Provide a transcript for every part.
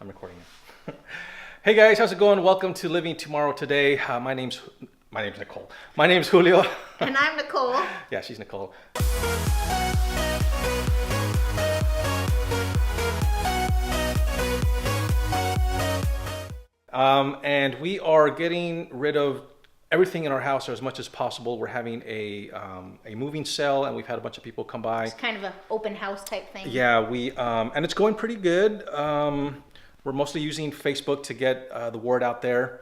I'm recording it. Hey guys, how's it going? Welcome to Living Tomorrow Today. My name's Nicole. My name's Julio. And I'm Nicole. Yeah, she's Nicole. And we are getting rid of everything in our house or as much as possible. We're having a moving sale, and we've had a bunch of people come by. It's kind of an open house type thing. Yeah, and it's going pretty good. We're mostly using Facebook to get the word out there.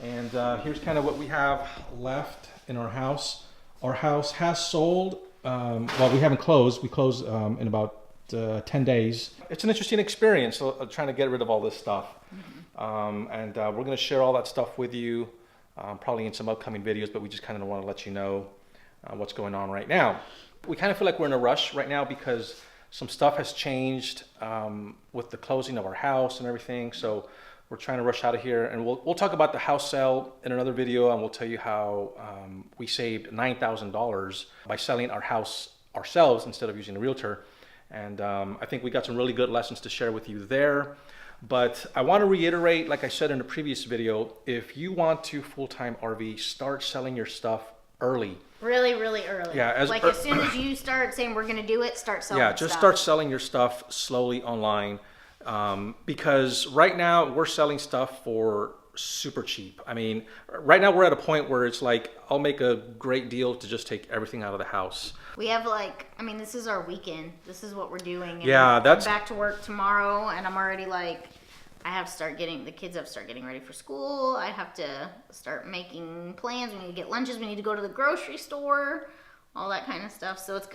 And here's kind of what we have left in our house. Our house has sold. Well, we haven't closed. We close in about 10 days. It's an interesting experience, trying to get rid of all this stuff. And we're going to share all that stuff with you, probably in some upcoming videos, but we just kind of want to let you know what's going on right now. We kind of feel like we're in a rush right now because some stuff has changed with the closing of our house and everything. So we're trying to rush out of here, and we'll talk about the house sale in another video, and we'll tell you how we saved $9,000 by selling our house ourselves instead of using a realtor. And I think we got some really good lessons to share with you there. But I want to reiterate, like I said in the previous video, if you want to full-time RV, start selling your stuff early. Really, really early. Yeah, as soon as you start saying we're going to do it, start selling. Yeah, just start selling your stuff slowly online, because right now we're selling stuff for super cheap. I mean, right now we're at a point where it's like I'll make a great deal to just take everything out of the house. We have this is our weekend. This is what we're doing. And yeah, I'm back to work tomorrow, and I'm already I have to start getting the kids getting ready for school. I have to start making plans. We need to get lunches. We need to go to the grocery store, all that kind of stuff. So it's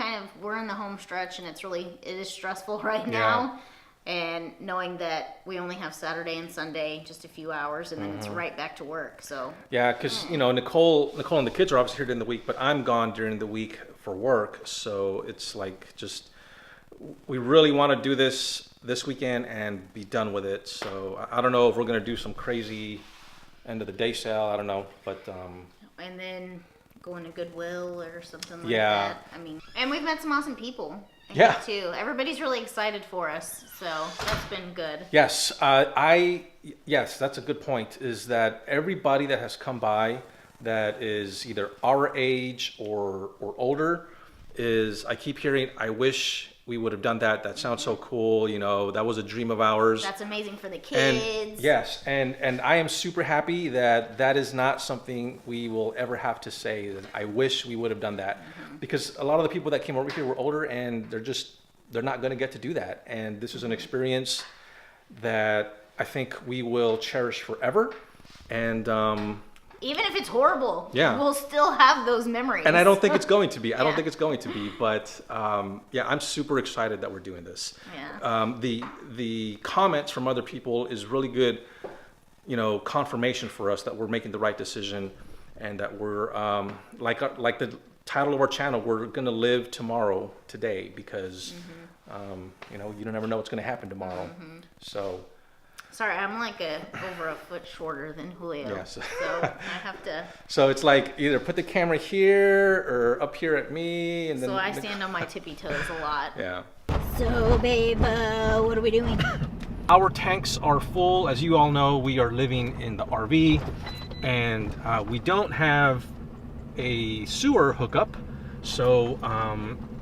we're in the home stretch, and it is stressful right now. And knowing that we only have Saturday and Sunday, just a few hours, and then it's right back to work. So yeah, because Nicole and the kids are obviously here during the week, but I'm gone during the week for work. So it's we really want to do this weekend and be done with it. So I don't know if we're gonna do some crazy end of the day sale. I don't know, but and then going to Goodwill or something like that. I mean, and we've met some awesome people. Yeah, too. Everybody's really excited for us, so that's been good. Yes, yes, that's a good point. Is that everybody that has come by that is either our age or older I keep hearing, I wish we would have done that. That sounds so cool. That was a dream of ours. That's amazing for the kids. And, yes, and I am super happy that is not something we will ever have to say. That I wish we would have done that, because a lot of the people that came over here were older, and they're not going to get to do that. And this is an experience that I think we will cherish forever. And even if it's horrible, we'll still have those memories. And I don't think it's going to be. I don't think it's going to be. But I'm super excited that we're doing this. Yeah. The comments from other people is really good, confirmation for us that we're making the right decision, and that we're like the title of our channel, we're going to live tomorrow today, because you don't ever know what's going to happen tomorrow. So. Sorry, I'm over a foot shorter than Julio. Yes. So I have to. So it's either put the camera here or up here at me, and then. So I stand on my tippy toes a lot. Yeah. So, babe, what are we doing? Our tanks are full. As you all know, we are living in the RV, and we don't have a sewer hookup. So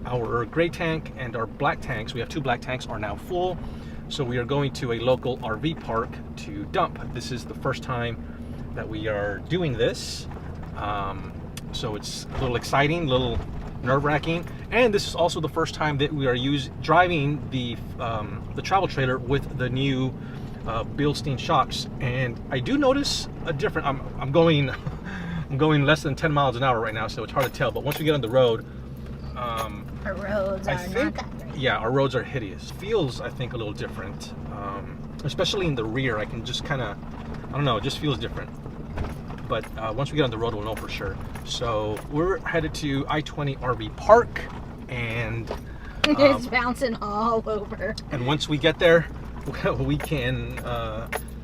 our gray tank and our black tanks, we have two black tanks, are now full. So we are going to a local RV park to dump. This is the first time that we are doing this. So it's a little exciting, a little nerve-wracking. And this is also the first time that we are driving the travel trailer with the new Bilstein shocks. And I do notice a different, I'm going less than 10 miles an hour right now, so it's hard to tell. But once we get on the road, our roads are not that great. Yeah, our roads are hideous. Feels, I think, a little different, especially in the rear. I can just I don't know, it just feels different. But once we get on the road, we'll know for sure. So we're headed to I-20 RV Park, and it's bouncing all over. And once we get there, we can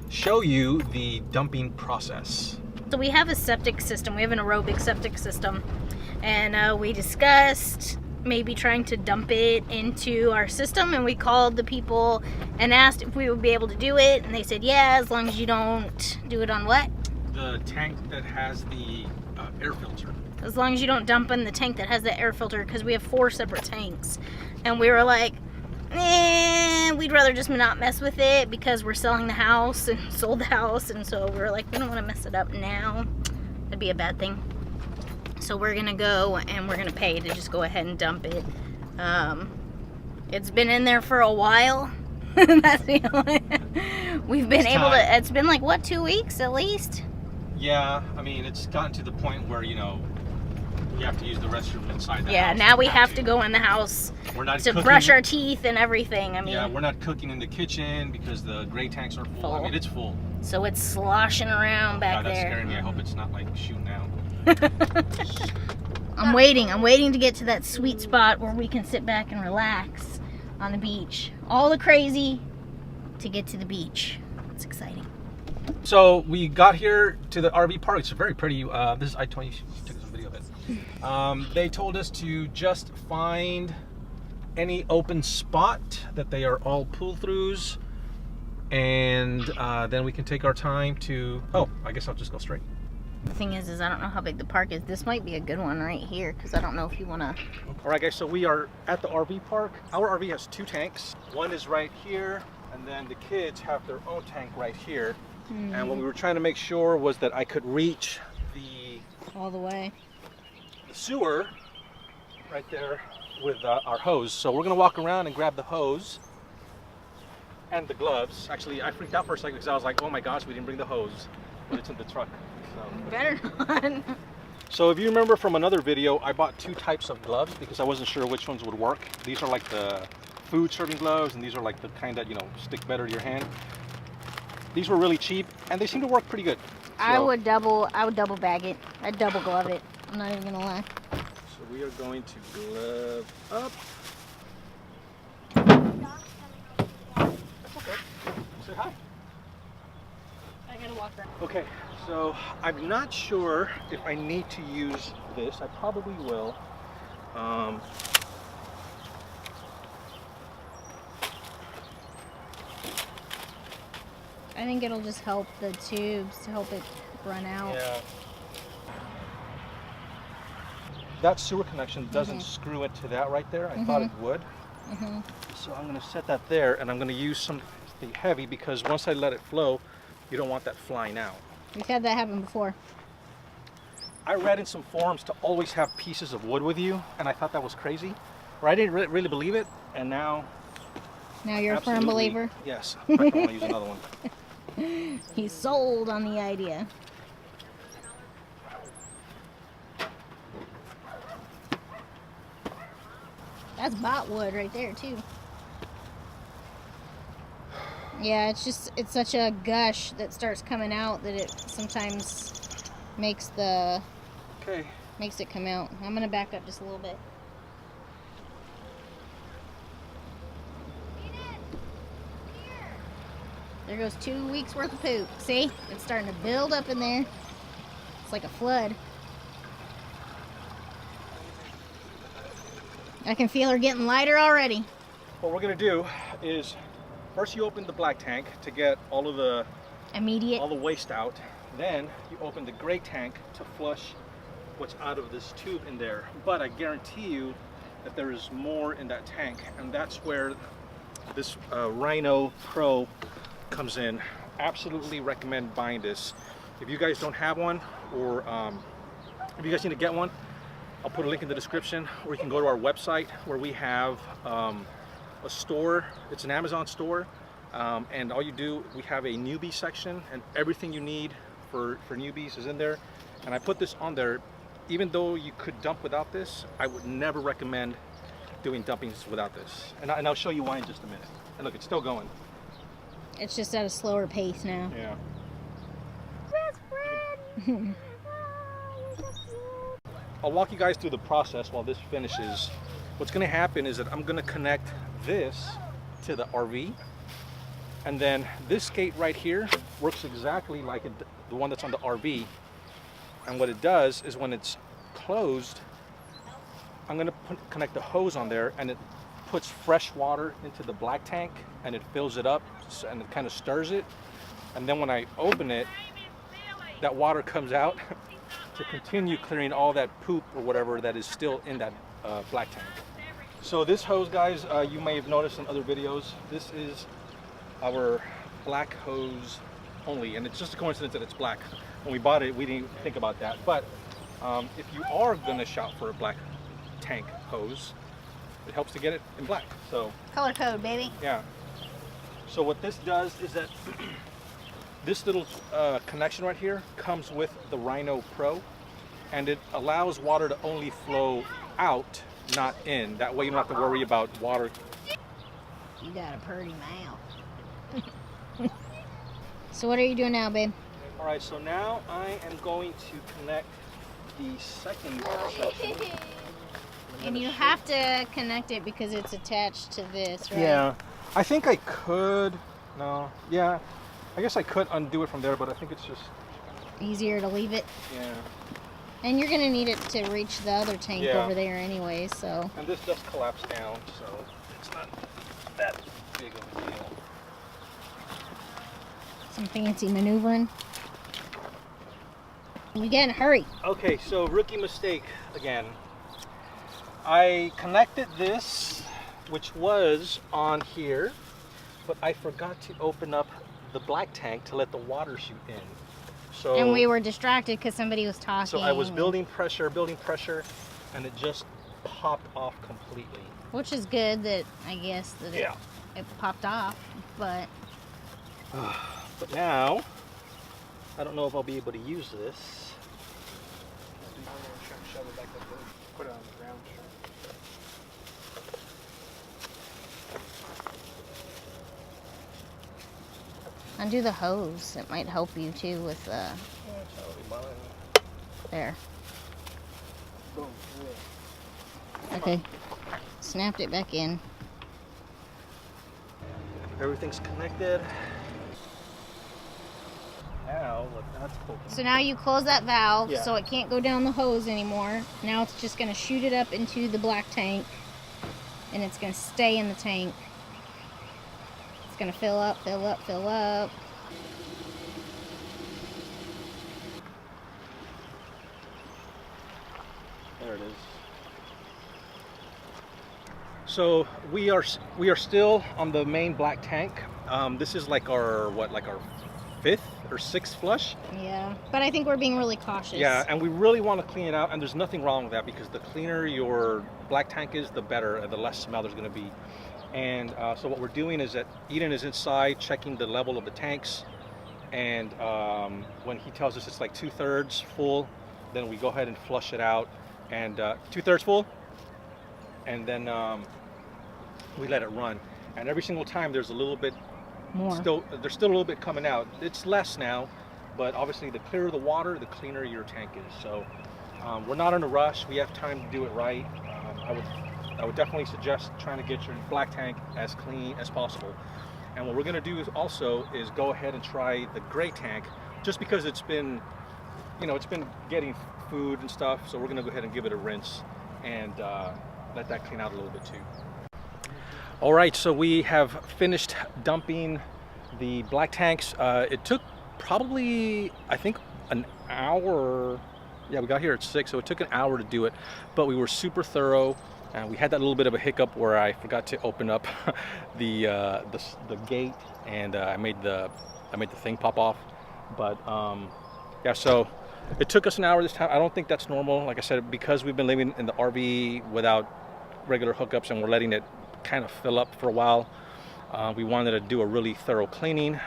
show you the dumping process. So we have a septic system. We have an aerobic septic system, and we discussed maybe trying to dump it into our system, and we called the people and asked if we would be able to do it, and they said yeah, as long as you don't do it on what? The tank that has the air filter. As long as you don't dump in the tank that has the air filter, because we have 4 separate tanks. And we were like, we'd rather just not mess with it because we're selling the house and sold the house, and so we were like, we don't want to mess it up now. That'd be a bad thing. So we're gonna go and we're gonna pay to just go ahead and dump it. It's been in there for a while. That's the only. We've been able to. It's been like what, 2 weeks at least? Yeah, I mean, it's gotten to the point where, you know, you have to use the restroom inside the house. Yeah, now we have to go in the house to brush our teeth and everything. I mean, yeah, we're not cooking in the kitchen because the gray tanks are full. I mean, it's full. So it's sloshing around back there. there. That's scaring me. I hope it's not like shooting out. I'm waiting to get to that sweet spot where we can sit back and relax on the beach. All the crazy to get to the beach. It's exciting. So we got here to the RV park. It's very pretty. This is I-20. Took some video of it. They told us to just find any open spot that they are all pull-throughs, and then we can take our time to. Oh, I guess I'll just go straight. The thing is I don't know how big the park is. This might be a good one right here, because I don't know if you want to. All right, guys. So we are at the RV park. Our RV has 2 tanks. One is right here, and then the kids have their own tank right here. And what we were trying to make sure was that I could reach the all the way sewer right there with our hose. So we're gonna walk around and grab the hose and the gloves. Actually, I freaked out for a second because I was like, oh my gosh, we didn't bring the hose, but it's in the truck. So. Better not. So if you remember from another video, I bought 2 types of gloves because I wasn't sure which ones would work. These are like the food serving gloves, and these are like the kind that, you know, stick better to your hand. These were really cheap, and they seem to work pretty good. So, I would double bag it. I'd double glove it. I'm not even gonna lie. So we are going to glove up. That's okay. Say hi. I gotta walk around. Okay, so I'm not sure if I need to use this. I probably will. I think it'll just help the tubes to help it run out. Yeah. That sewer connection doesn't screw into that right there. I thought it would. So I'm going to set that there, and I'm going to use something heavy because once I let it flow, you don't want that flying out. We've had that happen before. I read in some forums to always have pieces of wood with you, and I thought that was crazy. Or I didn't really believe it, and now... Now you're a firm believer? Yes. I don't want to use another one. He's sold on the idea. That's bot wood right there too. Yeah, it's such a gush that starts coming out that it sometimes makes it come out. I'm gonna back up just a little bit. There goes 2 weeks worth of poop. See? It's starting to build up in there. It's like a flood. I can feel her getting lighter already. What we're gonna do is first you open the black tank to get all of the waste out. Then you open the gray tank to flush what's out of this tube in there. But I guarantee you that there is more in that tank, and that's where this Rhino Pro comes in. Absolutely recommend buying this. If you guys don't have one, or if you guys need to get one, I'll put a link in the description, or you can go to our website where we have a store. It's an Amazon store, and all you do, we have a newbie section, and everything you need for newbies is in there. And I put this on there. Even though you could dump without this, I would never recommend doing dumpings without this. And I'll show you why in just a minute. And look, it's still going. It's just at a slower pace now. Yeah. I'll walk you guys through the process while this finishes. What's going to happen is that I'm going to connect this to the RV, and then this gate right here works exactly like the one that's on the RV. And what it does is when it's closed, I'm gonna connect the hose on there, and it puts fresh water into the black tank, and it fills it up, and it kind of stirs it. And then when I open it, that water comes out to continue clearing all that poop or whatever that is still in that black tank. So this hose, guys, you may have noticed in other videos, this is our black hose only, and it's just a coincidence that it's black. When we bought it, we didn't think about that. But if you are gonna shop for a black tank hose, it helps to get it in black. So Color code, baby. yeah. So what this does is that this little connection right here comes with the Rhino Pro, and it allows water to only flow out, not in. That way you don't have to worry about water. You got a pretty mouth. So what are you doing now, babe? All right, so now I am going to connect the second section. And you have to connect it because it's attached to this, right? Yeah, I think I could. No, yeah, I guess I could undo it from there, but I think it's just Easier to leave it. yeah. And you're gonna need it to reach the other tank Yeah. over there anyway, so. And this does collapse down, so it's not that big of a deal. Some fancy maneuvering. You gotta hurry. Okay, so rookie mistake again. I connected this, which was on here, but I forgot to open up the black tank to let the water shoot in. So, And we were distracted because somebody was talking. so I was building pressure, and it just popped off completely. Which is good that, I guess, that Yeah. it popped off, but But now, I don't know if I'll be able to use this. Put it on the ground. undo the hose. It might help you too with there. Okay. Snapped it back in. Everything's connected. Now, look, that's poking. So now you close that valve Yeah. so it can't go down the hose anymore. Now it's just going to shoot it up into the black tank and it's going to stay in the tank. It's going to fill up, fill up, fill up. There it is. So we are still on the main black tank. This is like our our fifth or sixth flush. Yeah, but I think we're being really cautious. Yeah, and we really want to clean it out, and there's nothing wrong with that because the cleaner your black tank is, the better, and the less smell there's going to be. And so what we're doing is that Eden is inside checking the level of the tanks, and when he tells us it's like 2/3 full, then we go ahead and flush it out, and 2/3 full, and then we let it run. And every single time there's a little bit More. there's still a little bit coming out. It's less now, but obviously the clearer the water, the cleaner your tank is. So we're not in a rush. We have time to do it right. I would definitely suggest trying to get your black tank as clean as possible. And what we're going to do is also go ahead and try the gray tank, just because it's been, it's been getting food and stuff. So we're going to go ahead and give it a rinse and let that clean out a little bit too. All right, so we have finished dumping the black tanks. It took probably, I think, an hour. Yeah, we got here at 6, so it took an hour to do it, but we were super thorough. We had that little bit of a hiccup where I forgot to open up the gate, and I made the thing pop off. But yeah, so it took us an hour this time. I don't think that's normal. Like I said, because we've been living in the RV without regular hookups, and we're letting it kind of fill up for a while. We wanted to do a really thorough cleaning,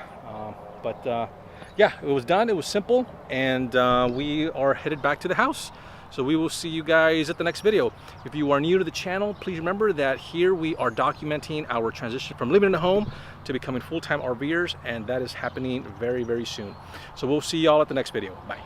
but yeah, it was done. It was simple, and we are headed back to the house. So we will see you guys at the next video. If you are new to the channel, please remember that here we are documenting our transition from living in a home to becoming full-time RVers, and that is happening very, very soon. So we'll see y'all at the next video. Bye.